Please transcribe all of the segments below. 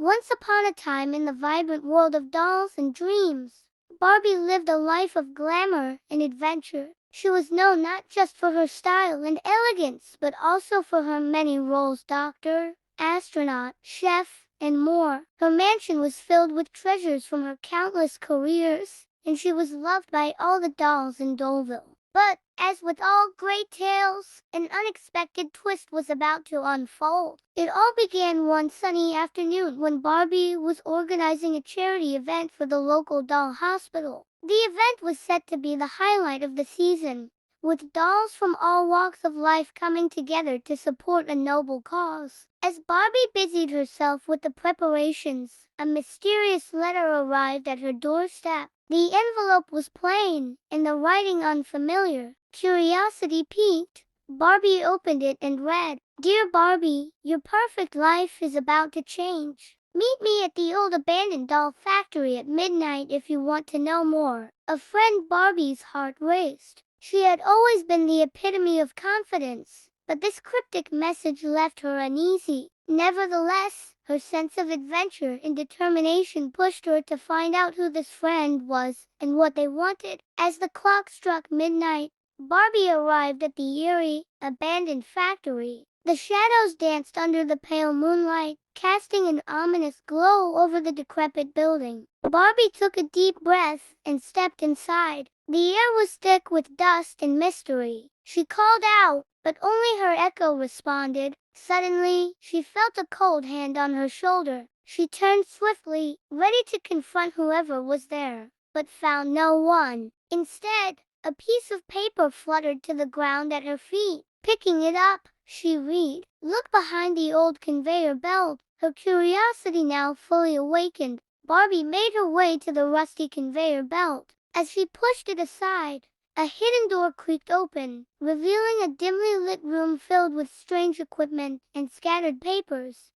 Once upon a time in the vibrant world of dolls and dreams, Barbie lived a life of glamour and adventure. She was known not just for her style and elegance, but also for her many roles: doctor, astronaut, chef, and more. Her mansion was filled with treasures from her countless careers, and she was loved by all the dolls in Doleville. But, as with all great tales, an unexpected twist was about to unfold. It all began one sunny afternoon when Barbie was organizing a charity event for the local doll hospital. The event was set to be the highlight of the season, with dolls from all walks of life coming together to support a noble cause. As Barbie busied herself with the preparations, a mysterious letter arrived at her doorstep. The envelope was plain, and the writing unfamiliar. Curiosity piqued, Barbie opened it and read, "Dear Barbie, your perfect life is about to change. Meet me at the old abandoned doll factory at midnight if you want to know more." A friend. Barbie's heart raced. She had always been the epitome of confidence, but this cryptic message left her uneasy. Nevertheless, her sense of adventure and determination pushed her to find out who this friend was and what they wanted. As the clock struck midnight, Barbie arrived at the eerie, abandoned factory. The shadows danced under the pale moonlight, casting an ominous glow over the decrepit building. Barbie took a deep breath and stepped inside. The air was thick with dust and mystery. She called out, but only her echo responded. Suddenly, she felt a cold hand on her shoulder. She turned swiftly, ready to confront whoever was there, but found no one. Instead, a piece of paper fluttered to the ground at her feet. Picking it up, she read, "Look behind the old conveyor belt." Her curiosity now fully awakened, Barbie made her way to the rusty conveyor belt. As she pushed it aside, a hidden door creaked open, revealing a dimly lit room filled with strange equipment and scattered papers.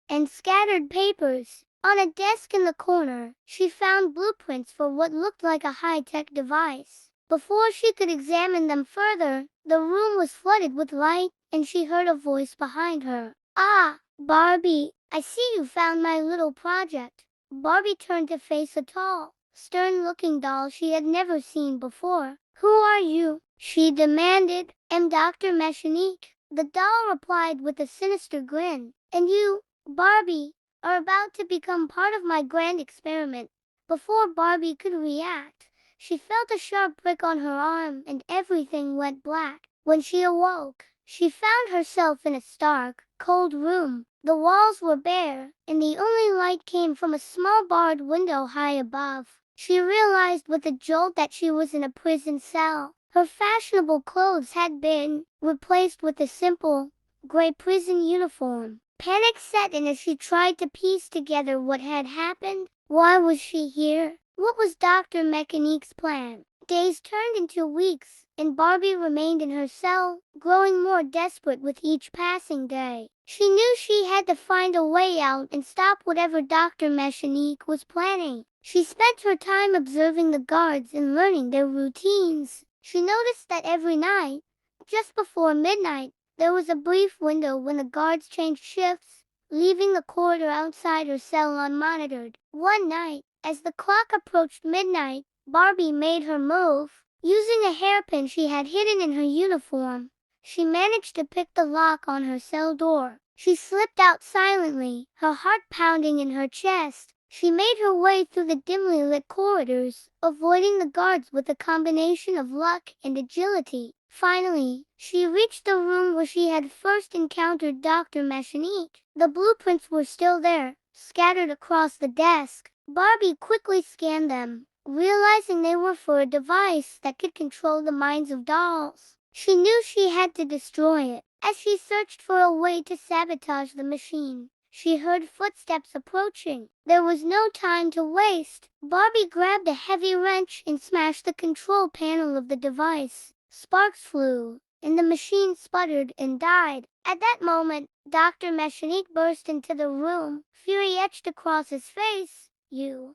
On a desk in the corner, she found blueprints for what looked like a high-tech device. Before she could examine them further, the room was flooded with light, and she heard a voice behind her. "Ah, Barbie, I see you found my little project." Barbie turned to face a tall, stern-looking doll she had never seen before. "Who are you?" she demanded. "I'm Dr. Mechanique," the doll replied with a sinister grin. "And you, Barbie, are about to become part of my grand experiment." Before Barbie could react, she felt a sharp prick on her arm and everything went black. When she awoke, she found herself in a stark, cold room. The walls were bare, and the only light came from a small barred window high above. She realized with a jolt that she was in a prison cell. Her fashionable clothes had been replaced with a simple, gray prison uniform. Panic set in as she tried to piece together what had happened. Why was she here? What was Dr. Mechanique's plan? Days turned into weeks, and Barbie remained in her cell, growing more desperate with each passing day. She knew she had to find a way out and stop whatever Dr. Mechanique was planning. She spent her time observing the guards and learning their routines. She noticed that every night, just before midnight, there was a brief window when the guards changed shifts, leaving the corridor outside her cell unmonitored. One night, as the clock approached midnight, Barbie made her move. Using a hairpin she had hidden in her uniform, she managed to pick the lock on her cell door. She slipped out silently, her heart pounding in her chest. She made her way through the dimly lit corridors, avoiding the guards with a combination of luck and agility. Finally, she reached the room where she had first encountered Dr. Mechanique. The blueprints were still there, scattered across the desk. Barbie quickly scanned them, realizing they were for a device that could control the minds of dolls. She knew she had to destroy it. As she searched for a way to sabotage the machine, she heard footsteps approaching. There was no time to waste. Barbie grabbed a heavy wrench and smashed the control panel of the device. Sparks flew, and the machine sputtered and died. At that moment, Dr. Mechanique burst into the room, fury etched across his face.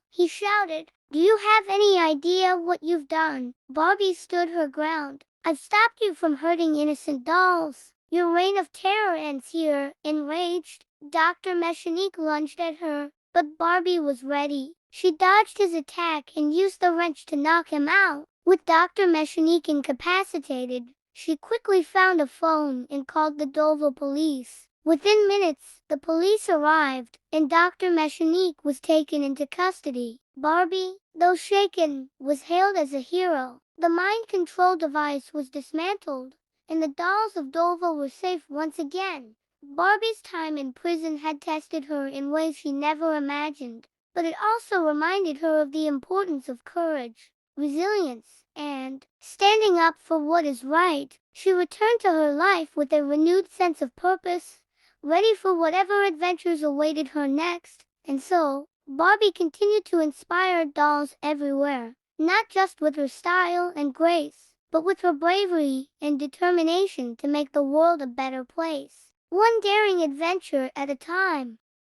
He shouted, "Do you have any idea what you've done?" Barbie stood her ground. "I've stopped you from hurting innocent dolls. Your reign of terror ends here." Enraged, Dr. Mechanique lunged at her, But Barbie was ready. She dodged his attack and used the wrench to knock him out. With Dr. Mechanique incapacitated, she quickly found a phone and called the Deauville police. Within minutes, the police arrived, and Dr. Mechanique was taken into custody. Barbie, though shaken, was hailed as a hero. The mind control device was dismantled, and the dolls of Deauville were safe once again. Barbie's time in prison had tested her in ways she never imagined, but it also reminded her of the importance of courage, resilience, and standing up for what is right. She returned to her life with a renewed sense of purpose, ready for whatever adventures awaited her next. And so, Barbie continued to inspire dolls everywhere, not just with her style and grace, but with her bravery and determination to make the world a better place, one daring adventure at a time.